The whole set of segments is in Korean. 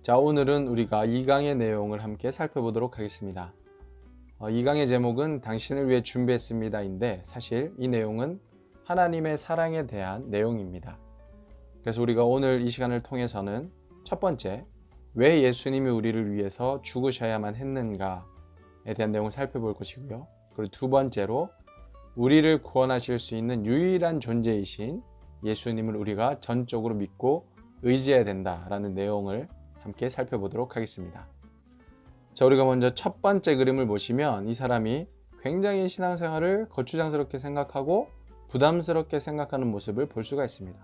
자, 오늘은 우리가 2강의 내용을 함께 살펴보도록 하겠습니다. 2강의 제목은 당신을 위해 준비했습니다인데 사실 이 내용은 하나님의 사랑에 대한 내용입니다. 그래서 우리가 오늘 이 시간을 통해서는 첫 번째, 왜 예수님이 우리를 위해서 죽으셔야만 했는가에 대한 내용을 살펴볼 것이고요. 그리고 두 번째로 우리를 구원하실 수 있는 유일한 존재이신 예수님을 우리가 전적으로 믿고 의지해야 된다라는 내용을 함께 살펴보도록 하겠습니다. 자, 우리가 먼저 첫 번째 그림을 보시면 이 사람이 굉장히 신앙생활을 거추장스럽게 생각하고 부담스럽게 생각하는 모습을 볼 수가 있습니다.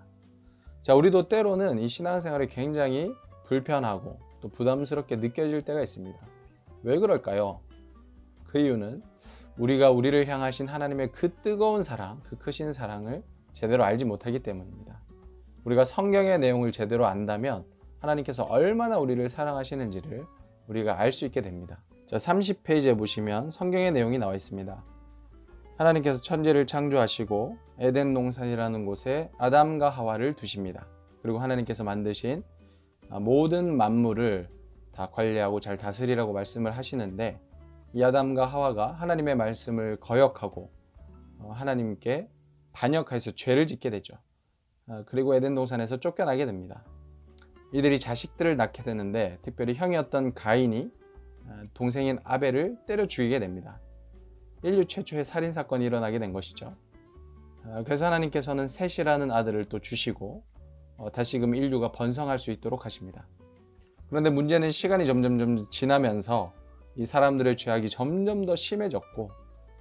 자, 우리도 때로는 이 신앙생활이 굉장히 불편하고 또 부담스럽게 느껴질 때가 있습니다. 왜 그럴까요? 그 이유는 우리가 우리를 향하신 하나님의 그 뜨거운 사랑, 그 크신 사랑을 제대로 알지 못하기 때문입니다. 우리가 성경의 내용을 제대로 안다면 하나님께서 얼마나 우리를 사랑하시는지를 우리가 알 수 있게 됩니다. 자, 30페이지에 보시면 성경의 내용이 나와 있습니다. 하나님께서 천지를 창조하시고 에덴 동산이라는 곳에 아담과 하와를 두십니다. 그리고 하나님께서 만드신 모든 만물을 다 관리하고 잘 다스리라고 말씀을 하시는데, 이 아담과 하와가 하나님의 말씀을 거역하고 하나님께 반역해서 죄를 짓게 되죠. 그리고 에덴 동산에서 쫓겨나게 됩니다. 이들이 자식들을 낳게 되는데 특별히 형이었던 가인이 동생인 아벨을 때려 죽이게 됩니다. 인류 최초의 살인사건이 일어나게 된 것이죠. 그래서 하나님께서는 셋이라는 아들을 또 주시고 다시금 인류가 번성할 수 있도록 하십니다. 그런데 문제는 시간이 점점 지나면서 이 사람들의 죄악이 점점 더 심해졌고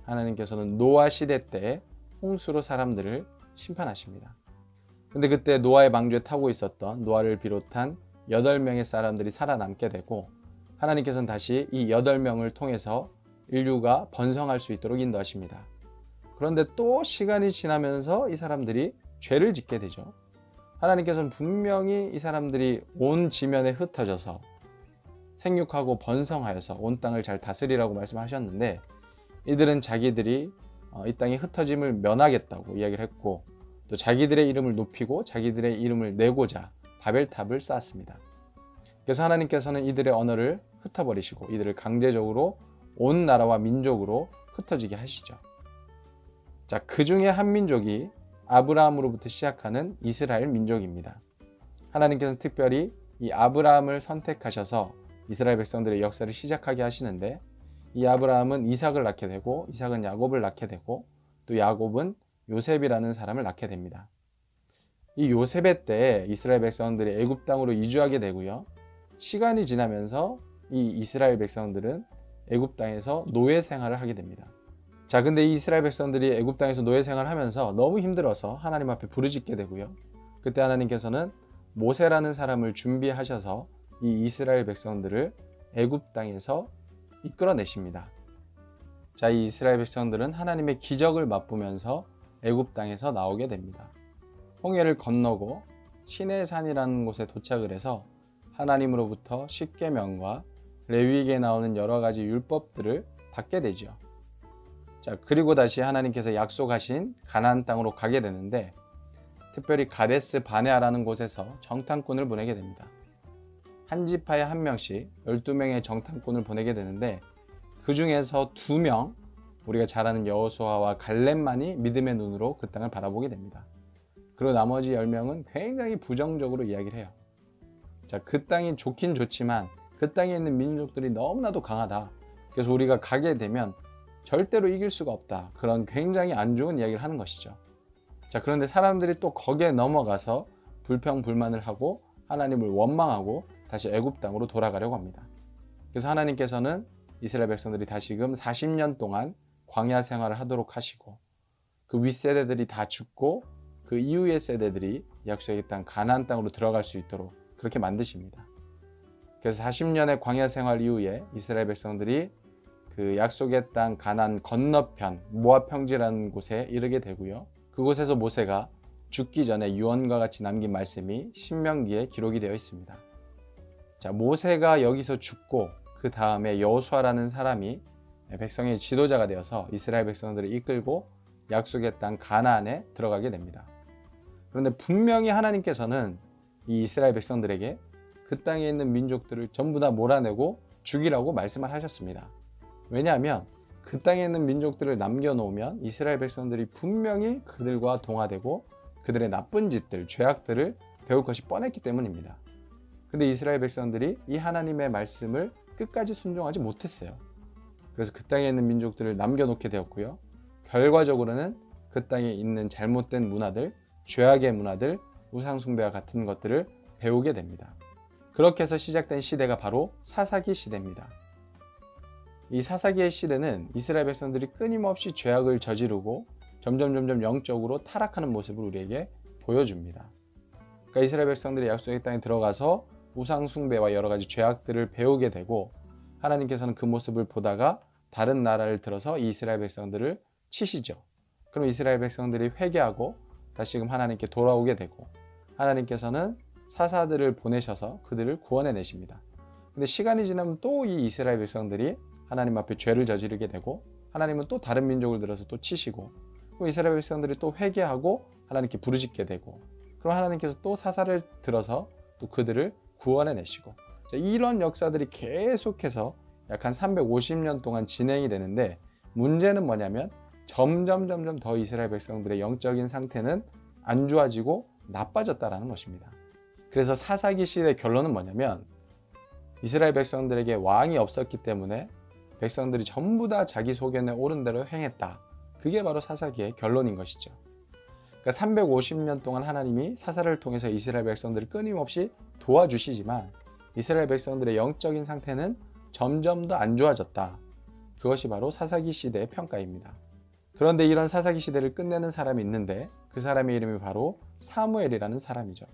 하나님께서는 노아 시대 때 홍수로 사람들을 심판하십니다. 근데 그때 노아의 방주에 타고 있었던 노아를 비롯한 8명의 사람들이 살아남게 되고 하나님께서는 다시 이 8명을 통해서 인류가 번성할 수 있도록 인도하십니다. 그런데 또 시간이 지나면서 이 사람들이 죄를 짓게 되죠. 하나님께서는 분명히 이 사람들이 온 지면에 흩어져서 생육하고 번성하여서 온 땅을 잘 다스리라고 말씀하셨는데 이들은 자기들이 이 땅의 흩어짐을 면하겠다고 이야기를 했고 또 자기들의 이름을 높이고 자기들의 이름을 내고자 바벨탑을 쌓았습니다. 그래서 하나님께서는 이들의 언어를 흩어버리시고 이들을 강제적으로 온 나라와 민족으로 흩어지게 하시죠. 자, 그 중에 한 민족이 아브라함으로부터 시작하는 이스라엘 민족입니다. 하나님께서는 특별히 이 아브라함을 선택하셔서 이스라엘 백성들의 역사를 시작하게 하시는데, 이 아브라함은 이삭을 낳게 되고 이삭은 야곱을 낳게 되고 또 야곱은 요셉이라는 사람을 낳게 됩니다. 이 요셉의 때에 이스라엘 백성들이 애굽 땅으로 이주하게 되고요. 시간이 지나면서 이 이스라엘 백성들은 애굽 땅에서 노예 생활을 하게 됩니다. 자, 근데 이 이스라엘 백성들이 애굽 땅에서 노예 생활을 하면서 너무 힘들어서 하나님 앞에 부르짖게 되고요. 그때 하나님께서는 모세라는 사람을 준비하셔서 이 이스라엘 백성들을 애굽 땅에서 이끌어내십니다. 자, 이 이스라엘 백성들은 하나님의 기적을 맛보면서 애굽 땅에서 나오게 됩니다. 홍해를 건너고 시내산이라는 곳에 도착을 해서 하나님으로부터 십계명과 레위기에 나오는 여러 가지 율법들을 받게 되죠. 자, 그리고 다시 하나님께서 약속하신 가나안 땅으로 가게 되는데 특별히 가데스 바네아라는 곳에서 정탐꾼을 보내게 됩니다. 한 지파에 한 명씩 12명의 정탐꾼을 보내게 되는데 그 중에서 2명, 우리가 잘 아는 여호수아와 갈렙만이 믿음의 눈으로 그 땅을 바라보게 됩니다. 그리고 나머지 10명은 굉장히 부정적으로 이야기를 해요. 자, 그 땅이 좋긴 좋지만 그 땅에 있는 민족들이 너무나도 강하다. 그래서 우리가 가게 되면 절대로 이길 수가 없다. 그런 굉장히 안 좋은 이야기를 하는 것이죠. 자, 그런데 사람들이 또 거기에 넘어가서 불평불만을 하고 하나님을 원망하고 다시 애굽 땅으로 돌아가려고 합니다. 그래서 하나님께서는 이스라엘 백성들이 다시금 40년 동안 광야 생활을 하도록 하시고 그 윗세대들이 다 죽고 그 이후의 세대들이 약속의 땅 가나안 땅으로 들어갈 수 있도록 그렇게 만드십니다. 그래서 40년의 광야 생활 이후에 이스라엘 백성들이 그 약속의 땅 가나안 건너편 모압 평지라는 곳에 이르게 되고요. 그곳에서 모세가 죽기 전에 유언과 같이 남긴 말씀이 신명기에 기록이 되어 있습니다. 자, 모세가 여기서 죽고 그 다음에 여호수아라는 사람이 백성의 지도자가 되어서 이스라엘 백성들을 이끌고 약속의 땅 가나안에 들어가게 됩니다. 그런데 분명히 하나님께서는 이 이스라엘 백성들에게 그 땅에 있는 민족들을 전부 다 몰아내고 죽이라고 말씀을 하셨습니다. 왜냐하면 그 땅에 있는 민족들을 남겨놓으면 이스라엘 백성들이 분명히 그들과 동화되고 그들의 나쁜 짓들, 죄악들을 배울 것이 뻔했기 때문입니다. 근데 이스라엘 백성들이 이 하나님의 말씀을 끝까지 순종하지 못했어요. 그래서 그 땅에 있는 민족들을 남겨놓게 되었고요. 결과적으로는 그 땅에 있는 잘못된 문화들, 죄악의 문화들, 우상숭배와 같은 것들을 배우게 됩니다. 그렇게 해서 시작된 시대가 바로 사사기 시대입니다. 이 사사기의 시대는 이스라엘 백성들이 끊임없이 죄악을 저지르고 점점 영적으로 타락하는 모습을 우리에게 보여줍니다. 그러니까 이스라엘 백성들이 약속의 땅에 들어가서 우상숭배와 여러 가지 죄악들을 배우게 되고 하나님께서는 그 모습을 보다가 다른 나라를 들어서 이 이스라엘 백성들을 치시죠. 그럼 이스라엘 백성들이 회개하고 다시금 하나님께 돌아오게 되고 하나님께서는 사사들을 보내셔서 그들을 구원해 내십니다. 근데 시간이 지나면 또 이 이스라엘 백성들이 하나님 앞에 죄를 저지르게 되고 하나님은 또 다른 민족을 들어서 또 치시고 그럼 이스라엘 백성들이 또 회개하고 하나님께 부르짖게 되고 그럼 하나님께서 또 사사를 들어서 또 그들을 구원해 내시고 이런 역사들이 계속해서 약 한 350년 동안 진행이 되는데 문제는 뭐냐면 점점 더 이스라엘 백성들의 영적인 상태는 안 좋아지고 나빠졌다라는 것입니다. 그래서 사사기 시대의 결론은 뭐냐면 이스라엘 백성들에게 왕이 없었기 때문에 백성들이 전부 다 자기 소견에 옳은 대로 행했다. 그게 바로 사사기의 결론인 것이죠. 그러니까 350년 동안 하나님이 사사를 통해서 이스라엘 백성들을 끊임없이 도와주시지만 이스라엘 백성들의 영적인 상태는 점점 더 안 좋아졌다. 그것이 바로 사사기 시대의 평가입니다. 그런데 이런 사사기 시대를 끝내는 사람이 있는데 그 사람의 이름이 바로 사무엘이라는 사람이죠.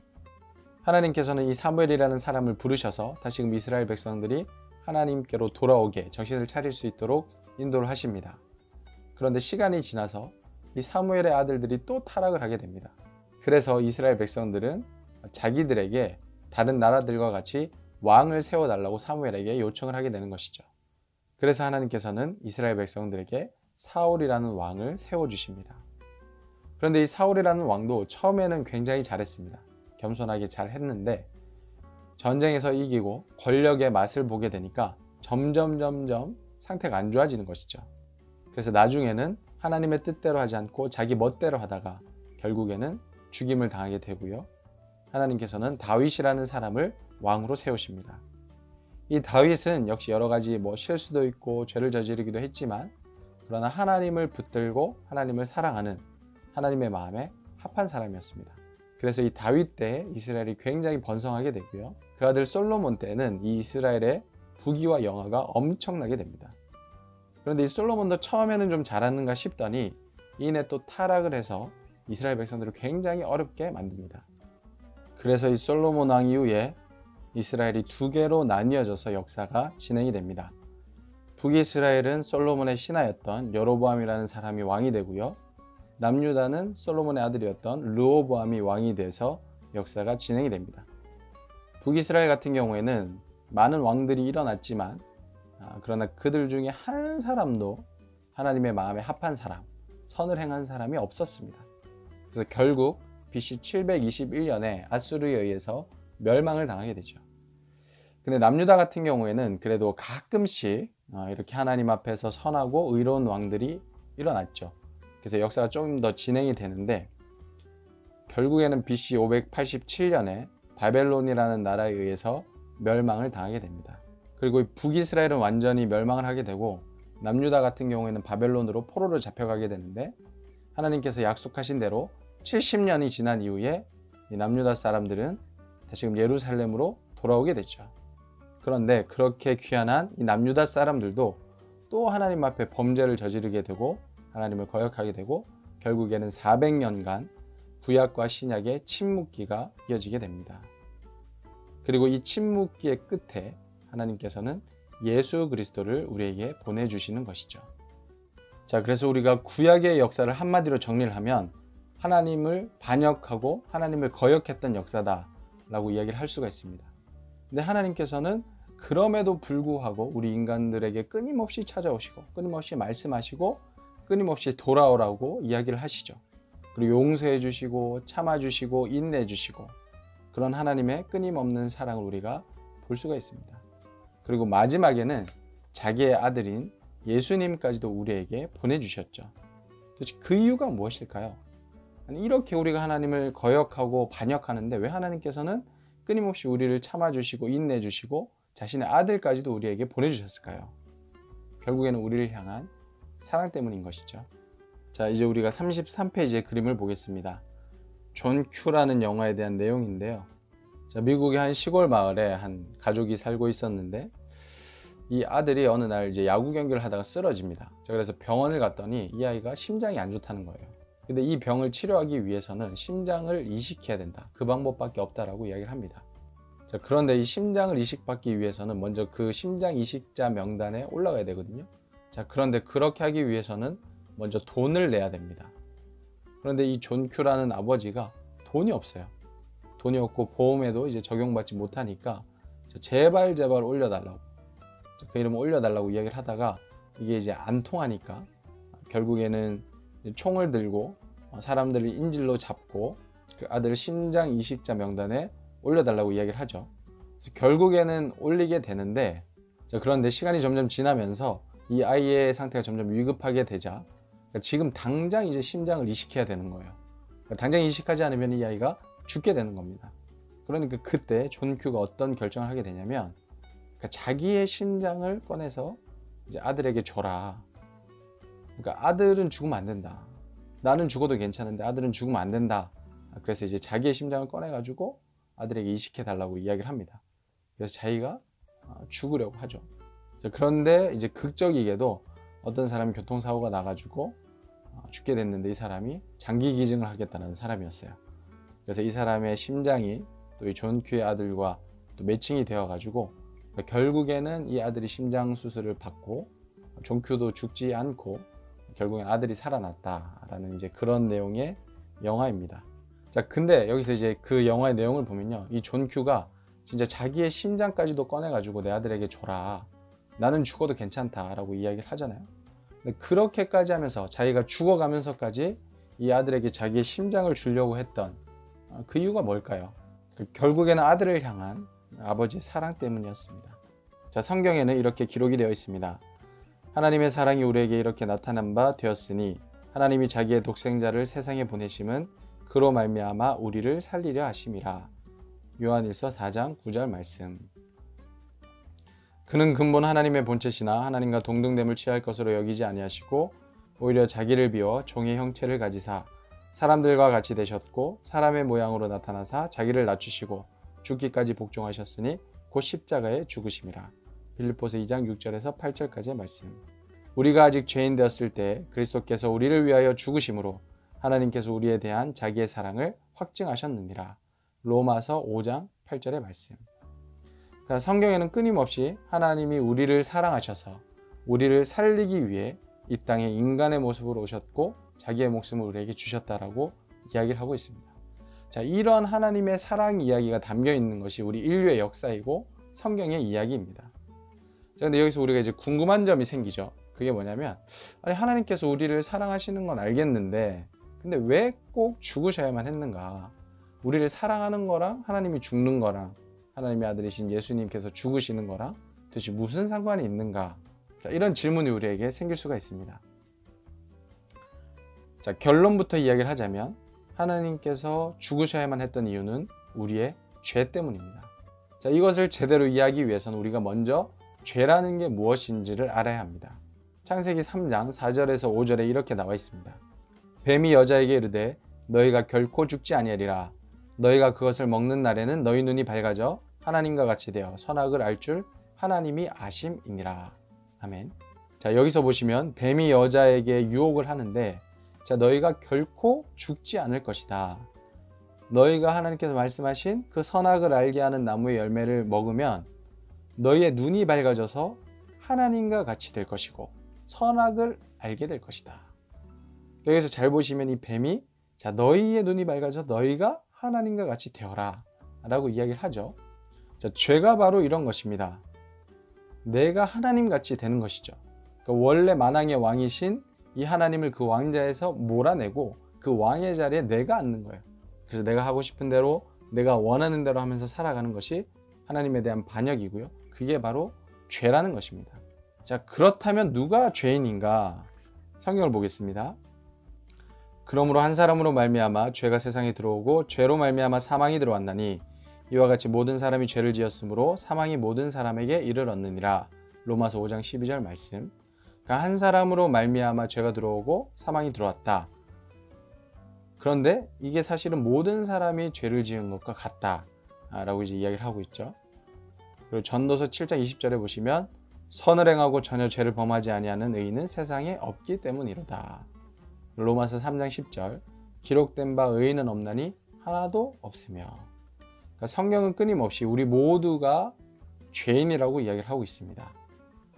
하나님께서는 이 사무엘이라는 사람을 부르셔서 다시금 이스라엘 백성들이 하나님께로 돌아오게 정신을 차릴 수 있도록 인도를 하십니다. 그런데 시간이 지나서 이 사무엘의 아들들이 또 타락을 하게 됩니다. 그래서 이스라엘 백성들은 자기들에게 다른 나라들과 같이 왕을 세워달라고 사무엘에게 요청을 하게 되는 것이죠. 그래서 하나님께서는 이스라엘 백성들에게 사울이라는 왕을 세워주십니다. 그런데 이 사울이라는 왕도 처음에는 굉장히 잘했습니다. 겸손하게 잘 했는데 전쟁에서 이기고 권력의 맛을 보게 되니까 점점 상태가 안 좋아지는 것이죠. 그래서 나중에는 하나님의 뜻대로 하지 않고 자기 멋대로 하다가 결국에는 죽임을 당하게 되고요. 하나님께서는 다윗이라는 사람을 왕으로 세우십니다. 이 다윗은 역시 여러 가지 실수도 있고 죄를 저지르기도 했지만 그러나 하나님을 붙들고 하나님을 사랑하는 하나님의 마음에 합한 사람이었습니다. 그래서 이 다윗 때 이스라엘이 굉장히 번성하게 되고요. 그 아들 솔로몬 때는 이 이스라엘의 부귀와 영화가 엄청나게 됩니다. 그런데 이 솔로몬도 처음에는 좀 잘하는가 싶더니 이내 또 타락을 해서 이스라엘 백성들을 굉장히 어렵게 만듭니다. 그래서 이 솔로몬 왕 이후에 이스라엘이 두 개로 나뉘어져서 역사가 진행이 됩니다. 북이스라엘은 솔로몬의 신하였던 여로보암이라는 사람이 왕이 되고요. 남유다는 솔로몬의 아들이었던 르호보암이 왕이 돼서 역사가 진행이 됩니다. 북이스라엘 같은 경우에는 많은 왕들이 일어났지만 그러나 그들 중에 한 사람도 하나님의 마음에 합한 사람, 선을 행한 사람이 없었습니다. 그래서 결국 BC 721년에 아수르에 의해서 멸망을 당하게 되죠. 근데 남유다 같은 경우에는 그래도 가끔씩 이렇게 하나님 앞에서 선하고 의로운 왕들이 일어났죠. 그래서 역사가 조금 더 진행이 되는데 결국에는 BC 587년에 바벨론이라는 나라에 의해서 멸망을 당하게 됩니다. 그리고 북이스라엘은 완전히 멸망을 하게 되고 남유다 같은 경우에는 바벨론으로 포로로 잡혀가게 되는데 하나님께서 약속하신 대로 70년이 지난 이후에 이 남유다 사람들은 다시금 예루살렘으로 돌아오게 되죠. 그런데 그렇게 귀환한 이 남유다 사람들도 또 하나님 앞에 범죄를 저지르게 되고 하나님을 거역하게 되고 결국에는 400년간 구약과 신약의 침묵기가 이어지게 됩니다. 그리고 이 침묵기의 끝에 하나님께서는 예수 그리스도를 우리에게 보내주시는 것이죠. 자, 그래서 우리가 구약의 역사를 한마디로 정리를 하면 하나님을 반역하고 하나님을 거역했던 역사다라고 이야기를 할 수가 있습니다. 근데 하나님께서는 그럼에도 불구하고 우리 인간들에게 끊임없이 찾아오시고 끊임없이 말씀하시고 끊임없이 돌아오라고 이야기를 하시죠. 그리고 용서해 주시고 참아 주시고 인내해 주시고 그런 하나님의 끊임없는 사랑을 우리가 볼 수가 있습니다. 그리고 마지막에는 자기의 아들인 예수님까지도 우리에게 보내주셨죠. 도대체 그 이유가 무엇일까요? 아니, 이렇게 우리가 하나님을 거역하고 반역하는데 왜 하나님께서는 끊임없이 우리를 참아주시고 인내해주시고 자신의 아들까지도 우리에게 보내주셨을까요? 결국에는 우리를 향한 사랑 때문인 것이죠. 자, 이제 우리가 33페이지의 그림을 보겠습니다. 존 큐라는 영화에 대한 내용인데요. 자, 미국의 한 시골 마을에 한 가족이 살고 있었는데 이 아들이 어느 날 이제 야구 경기를 하다가 쓰러집니다. 자, 그래서 병원을 갔더니 이 아이가 심장이 안 좋다는 거예요. 근데 이 병을 치료하기 위해서는 심장을 이식해야 된다. 그 방법밖에 없다라고 이야기를 합니다. 자, 그런데 이 심장을 이식받기 위해서는 먼저 그 심장 이식자 명단에 올라가야 되거든요. 자, 그런데 그렇게 하기 위해서는 먼저 돈을 내야 됩니다. 그런데 이 존 큐라는 아버지가 돈이 없어요. 돈이 없고 보험에도 이제 적용받지 못하니까 제발 올려달라고, 그 이름을 올려달라고 이야기를 하다가 이게 이제 안 통하니까 결국에는 총을 들고 사람들을 인질로 잡고 그 아들 심장 이식자 명단에 올려달라고 이야기를 하죠. 결국에는 올리게 되는데, 그런데 시간이 점점 지나면서 이 아이의 상태가 점점 위급하게 되자 지금 당장 이제 심장을 이식해야 되는 거예요. 당장 이식하지 않으면 이 아이가 죽게 되는 겁니다. 그러니까 그때 존 큐가 어떤 결정을 하게 되냐면 자기의 심장을 꺼내서 이제 아들에게 줘라. 그러니까 아들은 죽으면 안 된다. 나는 죽어도 괜찮은데 아들은 죽으면 안 된다. 그래서 이제 자기의 심장을 꺼내가지고 아들에게 이식해 달라고 이야기를 합니다. 그래서 자기가 죽으려고 하죠. 그런데 이제 극적이게도 어떤 사람이 교통사고가 나가지고 죽게 됐는데 이 사람이 장기 기증을 하겠다는 사람이었어요. 그래서 이 사람의 심장이 또 이 존 큐의 아들과 또 매칭이 되어가지고 결국에는 이 아들이 심장 수술을 받고 존 큐도 죽지 않고 결국엔 아들이 살아났다라는 이제 그런 내용의 영화입니다. 자, 근데 여기서 이제 그 영화의 내용을 보면요, 이 존 큐가 진짜 자기의 심장까지도 꺼내가지고 내 아들에게 줘라. 나는 죽어도 괜찮다라고 이야기를 하잖아요. 근데 그렇게까지 하면서 자기가 죽어가면서까지 이 아들에게 자기의 심장을 주려고 했던 그 이유가 뭘까요? 결국에는 아들을 향한 아버지의 사랑 때문이었습니다. 자, 성경에는 이렇게 기록이 되어 있습니다. 하나님의 사랑이 우리에게 이렇게 나타난 바 되었으니 하나님이 자기의 독생자를 세상에 보내심은 그로 말미암아 우리를 살리려 하심이라. 요한일서 4장 9절 말씀. 그는 근본 하나님의 본체시나 하나님과 동등됨을 취할 것으로 여기지 아니하시고 오히려 자기를 비워 종의 형체를 가지사 사람들과 같이 되셨고 사람의 모양으로 나타나사 자기를 낮추시고 죽기까지 복종하셨으니 곧 십자가에 죽으심이라. 빌립보서 2장 6절에서 8절까지의 말씀. 우리가 아직 죄인 되었을 때 그리스도께서 우리를 위하여 죽으심으로 하나님께서 우리에 대한 자기의 사랑을 확증하셨느니라. 로마서 5장 8절의 말씀. 그러니까 성경에는 끊임없이 하나님이 우리를 사랑하셔서 우리를 살리기 위해 이 땅에 인간의 모습으로 오셨고 자기의 목숨을 우리에게 주셨다라고 이야기를 하고 있습니다. 자, 이런 하나님의 사랑 이야기가 담겨 있는 것이 우리 인류의 역사이고 성경의 이야기입니다. 자, 근데 여기서 우리가 이제 궁금한 점이 생기죠. 그게 뭐냐면, 아니, 하나님께서 우리를 사랑하시는 건 알겠는데 근데 왜 꼭 죽으셔야만 했는가? 우리를 사랑하는 거랑 하나님이 죽는 거랑 하나님의 아들이신 예수님께서 죽으시는 거랑 도대체 무슨 상관이 있는가? 자, 이런 질문이 우리에게 생길 수가 있습니다. 자, 결론부터 이야기를 하자면 하나님께서 죽으셔야만 했던 이유는 우리의 죄 때문입니다. 자, 이것을 제대로 이해하기 위해서는 우리가 먼저 죄라는 게 무엇인지를 알아야 합니다. 창세기 3장 4절에서 5절에 이렇게 나와 있습니다. 뱀이 여자에게 이르되 너희가 결코 죽지 아니하리라. 너희가 그것을 먹는 날에는 너희 눈이 밝아져 하나님과 같이 되어 선악을 알 줄 하나님이 아심이니라. 아멘. 자, 여기서 보시면 뱀이 여자에게 유혹을 하는데, 자, 너희가 결코 죽지 않을 것이다. 너희가 하나님께서 말씀하신 그 선악을 알게 하는 나무의 열매를 먹으면 너희의 눈이 밝아져서 하나님과 같이 될 것이고 선악을 알게 될 것이다. 여기서 잘 보시면 이 뱀이, 자, 너희의 눈이 밝아져 너희가 하나님과 같이 되어라 라고 이야기를 하죠. 자, 죄가 바로 이런 것입니다. 내가 하나님 같이 되는 것이죠. 그러니까 원래 만왕의 왕이신 이 하나님을 그 왕자에서 몰아내고 그 왕의 자리에 내가 앉는 거예요. 그래서 내가 하고 싶은 대로 내가 원하는 대로 하면서 살아가는 것이 하나님에 대한 반역이고요. 그게 바로 죄라는 것입니다. 자, 그렇다면 누가 죄인인가? 성경을 보겠습니다. 그러므로 한 사람으로 말미암아 죄가 세상에 들어오고 죄로 말미암아 사망이 들어왔나니 이와 같이 모든 사람이 죄를 지었으므로 사망이 모든 사람에게 이르렀느니라. 로마서 5장 12절 말씀. 그러니까 한 사람으로 말미암아 죄가 들어오고 사망이 들어왔다. 그런데 이게 사실은 모든 사람이 죄를 지은 것과 같다라고 이제 이야기를 하고 있죠. 그리고 전도서 7장 20절에 보시면 선을 행하고 전혀 죄를 범하지 아니하는 의인은 세상에 없기 때문이로다. 로마서 3장 10절 기록된 바 의인은 없나니 하나도 없으며. 그러니까 성경은 끊임없이 우리 모두가 죄인이라고 이야기를 하고 있습니다.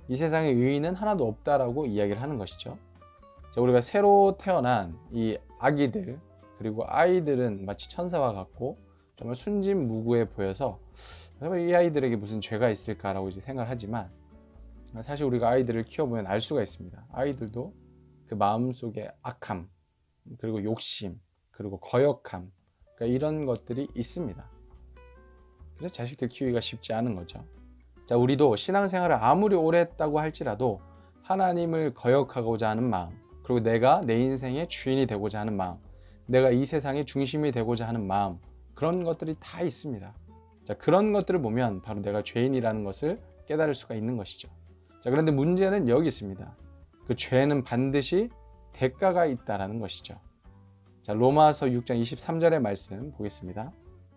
이 세상에 의인은 하나도 없다라고 이야기를 하는 것이죠. 자, 우리가 새로 태어난 이 아기들 그리고 아이들은 마치 천사와 같고 정말 순진무구해 보여서 이 아이들에게 무슨 죄가 있을까라고 이제 생각을 하지만 사실 우리가 아이들을 키워보면 알 수가 있습니다. 아이들도 그 마음속에 악함, 그리고 욕심, 그리고 거역함, 그러니까 이런 것들이 있습니다. 그래서 자식들 키우기가 쉽지 않은 거죠. 자, 우리도 신앙생활을 아무리 오래 했다고 할지라도 하나님을 거역하고자 하는 마음, 그리고 내가 내 인생의 주인이 되고자 하는 마음, 내가 이 세상의 중심이 되고자 하는 마음, 그런 것들이 다 있습니다. 자, 그런 것들을 보면 바로 내가 죄인이라는 것을 깨달을 수가 있는 것이죠. 자, 그런데 문제는 여기 있습니다. 그 죄는 반드시 대가가 있다라는 것이죠. 자, 로마서 6장 23절의 말씀 보겠습니다.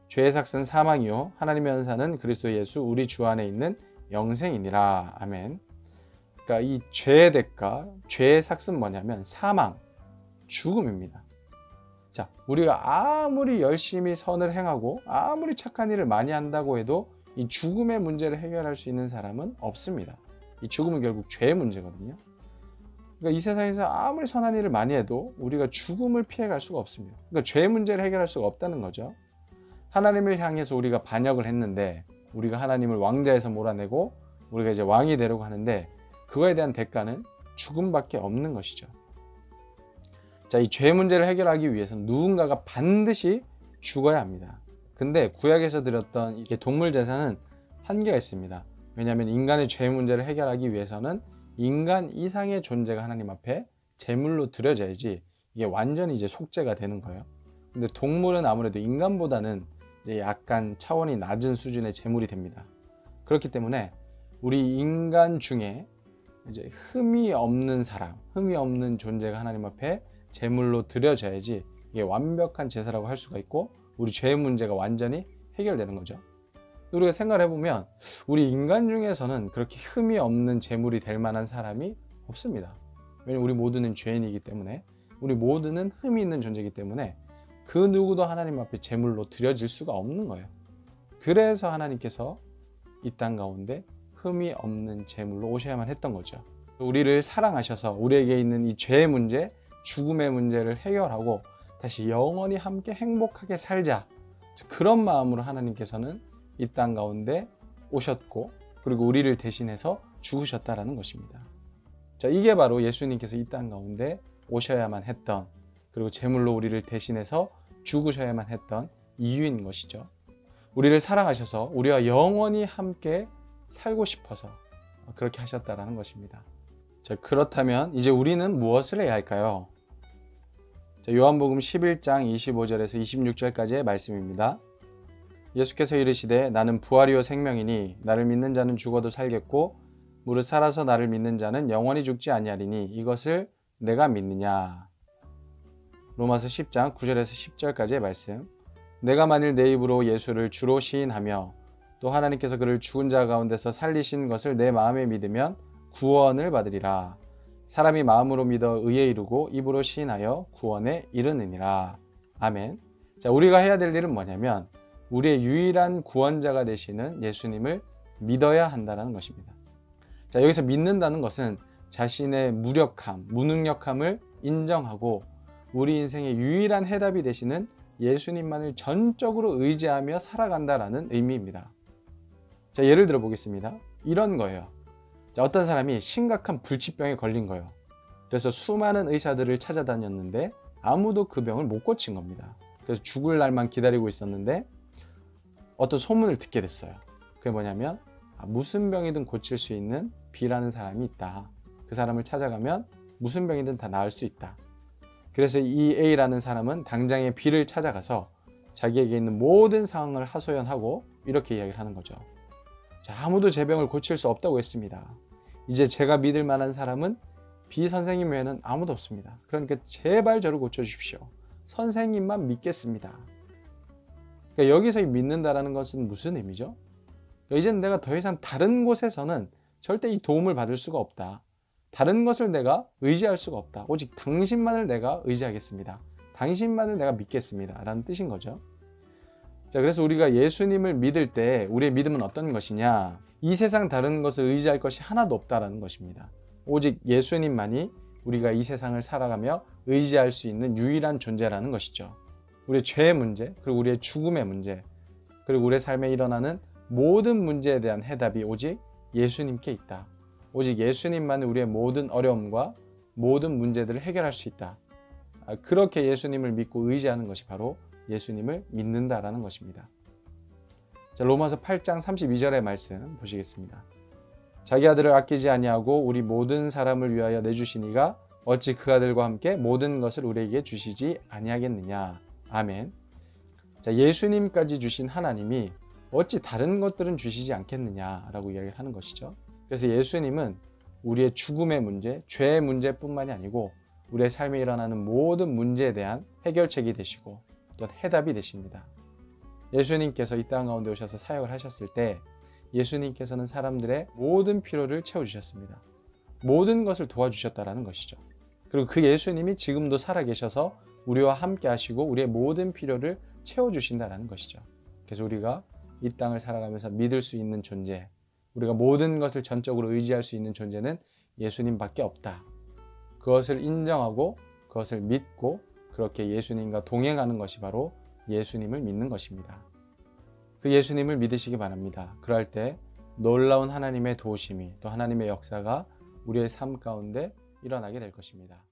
죄의 삭은 사망이요 하나님의 연사는 그리스도 예수 우리 주 안에 있는 영생이니라. 아멘. 그러니까 이 죄의 대가, 죄의 삭은 뭐냐면 사망, 죽음입니다. 자, 우리가 아무리 열심히 선을 행하고 아무리 착한 일을 많이 한다고 해도 이 죽음의 문제를 해결할 수 있는 사람은 없습니다. 이 죽음은 결국 죄의 문제거든요. 그러니까 이 세상에서 아무리 선한 일을 많이 해도 우리가 죽음을 피해갈 수가 없습니다. 그러니까 죄의 문제를 해결할 수가 없다는 거죠. 하나님을 향해서 우리가 반역을 했는데 우리가 하나님을 왕자에서 몰아내고 우리가 이제 왕이 되려고 하는데 그거에 대한 대가는 죽음밖에 없는 것이죠. 자, 이 죄 문제를 해결하기 위해서는 누군가가 반드시 죽어야 합니다. 근데 구약에서 드렸던 이게 동물 제사는 한계가 있습니다. 왜냐하면 인간의 죄 문제를 해결하기 위해서는 인간 이상의 존재가 하나님 앞에 제물로 드려져야지 이게 완전히 이제 속죄가 되는 거예요. 근데 동물은 아무래도 인간보다는 이제 약간 차원이 낮은 수준의 제물이 됩니다. 그렇기 때문에 우리 인간 중에 이제 흠이 없는 사람, 흠이 없는 존재가 하나님 앞에 제물로 드려져야지 이게 완벽한 제사라고 할 수가 있고 우리 죄의 문제가 완전히 해결되는 거죠. 우리가 생각을 해보면 우리 인간 중에서는 그렇게 흠이 없는 제물이 될 만한 사람이 없습니다. 왜냐하면 우리 모두는 죄인이기 때문에 우리 모두는 흠이 있는 존재이기 때문에 그 누구도 하나님 앞에 제물로 드려질 수가 없는 거예요. 그래서 하나님께서 이 땅 가운데 흠이 없는 제물로 오셔야만 했던 거죠. 우리를 사랑하셔서 우리에게 있는 이 죄의 문제, 죽음의 문제를 해결하고 다시 영원히 함께 행복하게 살자. 그런 마음으로 하나님께서는 이 땅 가운데 오셨고 그리고 우리를 대신해서 죽으셨다라는 것입니다. 자, 이게 바로 예수님께서 이 땅 가운데 오셔야만 했던 그리고 제물로 우리를 대신해서 죽으셔야만 했던 이유인 것이죠. 우리를 사랑하셔서 우리와 영원히 함께 살고 싶어서 그렇게 하셨다라는 것입니다. 자, 그렇다면 이제 우리는 무엇을 해야 할까요? 자, 요한복음 11장 25절에서 26절까지의 말씀입니다. 예수께서 이르시되 나는 부활이요 생명이니 나를 믿는 자는 죽어도 살겠고 무릇 살아서 나를 믿는 자는 영원히 죽지 아니하리니 이것을 내가 믿느냐. 로마서 10장 9절에서 10절까지의 말씀. 내가 만일 내 입으로 예수를 주로 시인하며 또 하나님께서 그를 죽은 자 가운데서 살리신 것을 내 마음에 믿으면 구원을 받으리라. 사람이 마음으로 믿어 의에 이르고 입으로 시인하여 구원에 이르느니라. 아멘. 자, 우리가 해야 될 일은 뭐냐면 우리의 유일한 구원자가 되시는 예수님을 믿어야 한다는 것입니다. 자, 여기서 믿는다는 것은 자신의 무력함, 무능력함을 인정하고 우리 인생의 유일한 해답이 되시는 예수님만을 전적으로 의지하며 살아간다라는 의미입니다. 자, 예를 들어 보겠습니다. 이런 거예요. 자, 어떤 사람이 심각한 불치병에 걸린 거예요. 그래서 수많은 의사들을 찾아다녔는데 아무도 그 병을 못 고친 겁니다. 그래서 죽을 날만 기다리고 있었는데 어떤 소문을 듣게 됐어요. 그게 뭐냐면 무슨 병이든 고칠 수 있는 B라는 사람이 있다. 그 사람을 찾아가면 무슨 병이든 다 나을 수 있다. 그래서 이 A라는 사람은 당장에 B를 찾아가서 자기에게 있는 모든 상황을 하소연하고 이렇게 이야기를 하는 거죠. 자, 아무도 제 병을 고칠 수 없다고 했습니다. 이제 제가 믿을 만한 사람은 B 선생님 외에는 아무도 없습니다. 그러니까 제발 저를 고쳐주십시오. 선생님만 믿겠습니다. 그러니까 여기서 이 믿는다라는 것은 무슨 의미죠? 이제는 내가 더 이상 다른 곳에서는 절대 이 도움을 받을 수가 없다. 다른 것을 내가 의지할 수가 없다. 오직 당신만을 내가 의지하겠습니다. 당신만을 내가 믿겠습니다. 라는 뜻인 거죠. 자, 그래서 우리가 예수님을 믿을 때 우리의 믿음은 어떤 것이냐? 이 세상 다른 것을 의지할 것이 하나도 없다라는 것입니다. 오직 예수님만이 우리가 이 세상을 살아가며 의지할 수 있는 유일한 존재라는 것이죠. 우리의 죄의 문제, 그리고 우리의 죽음의 문제, 그리고 우리의 삶에 일어나는 모든 문제에 대한 해답이 오직 예수님께 있다. 오직 예수님만이 우리의 모든 어려움과 모든 문제들을 해결할 수 있다. 그렇게 예수님을 믿고 의지하는 것이 바로 예수님을 믿는다라는 것입니다. 자, 로마서 8장 32절의 말씀 보시겠습니다. 자기 아들을 아끼지 아니하고 우리 모든 사람을 위하여 내주시니가 어찌 그 아들과 함께 모든 것을 우리에게 주시지 아니하겠느냐. 아멘. 자, 예수님까지 주신 하나님이 어찌 다른 것들은 주시지 않겠느냐라고 이야기를 하는 것이죠. 그래서 예수님은 우리의 죽음의 문제, 죄의 문제뿐만이 아니고 우리의 삶에 일어나는 모든 문제에 대한 해결책이 되시고 또 해답이 되십니다. 예수님께서 이 땅 가운데 오셔서 사역을 하셨을 때 예수님께서는 사람들의 모든 필요를 채워주셨습니다. 모든 것을 도와주셨다라는 것이죠. 그리고 그 예수님이 지금도 살아계셔서 우리와 함께 하시고 우리의 모든 필요를 채워주신다라는 것이죠. 그래서 우리가 이 땅을 살아가면서 믿을 수 있는 존재, 우리가 모든 것을 전적으로 의지할 수 있는 존재는 예수님밖에 없다. 그것을 인정하고 그것을 믿고 그렇게 예수님과 동행하는 것이 바로 예수님을 믿는 것입니다. 그 예수님을 믿으시기 바랍니다. 그럴 때 놀라운 하나님의 도우심이 또 하나님의 역사가 우리의 삶 가운데 일어나게 될 것입니다.